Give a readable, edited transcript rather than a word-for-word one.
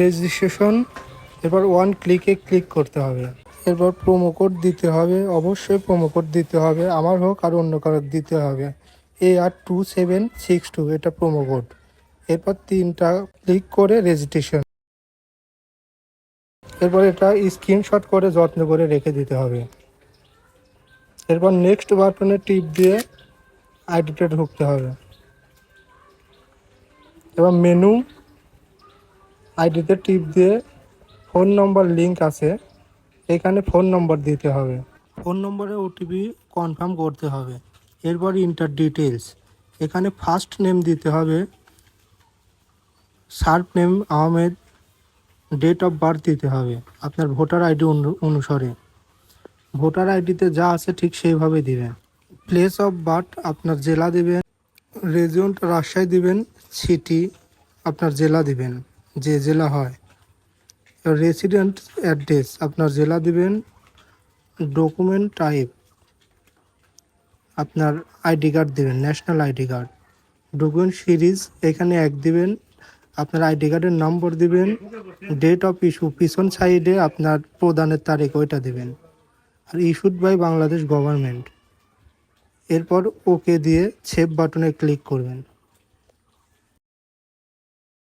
Registration, এরপর one ক্লিকে click করতে হবে। এরপর প্রোমো কোড দিতে হবে, অবশ্যই প্রোমো কোড দিতে হবে, আমার হোক আর অন্য কারোর দিতে হবে। AR2762 এটা প্রোমো কোড। এরপর 3টা ক্লিক করে রেজিস্ট্রেশন। এরপর এটা স্ক্রিনশট করে যত্ন করে রেখে দিতে হবে। এরপর নেক্সট বাটনে টিপ দিয়ে আইডিতে ঢুকতে হবে। এবার মেনু আইডিতে টিপ দিয়ে ফোন নম্বর লিঙ্ক আছে, এখানে ফোন নম্বর দিতে হবে। ফোন নম্বরে ওটিপি কনফার্ম করতে হবে। এরপর ইন্টার ডিটেলস, এখানে ফার্স্ট নেম দিতে হবে, surname Ahmed, date of birth দিতে হবে আপনার ভোটার আইডি অনুসারে। ভোটার আইডিতে যা আছে ঠিক সেইভাবে দিবেন। প্লেস অফ বার্থ আপনার জেলা দিবেন, রেজিয়ন রাজশাহী দিবেন, সিটি আপনার জেলা দিবেন যে জেলা হয়। রেসিডেন্ট অ্যাড্রেস আপনার জেলা দিবেন। ডকুমেন্ট টাইপ আপনার আইডি কার্ড দিবেন, national ID card. Document series এখানে 1 দিবেন, আপনার আইডি কার্ডের নম্বর দিবেন। ডেট অফ ইস্যু পিছন সাইডে আপনার প্রদানের তারিখ ওইটা দিবেন, আর ইস্যুড বাই বাংলাদেশ গভর্নমেন্ট। এরপর ওকে দিয়ে সেভ বাটনে ক্লিক করবেন।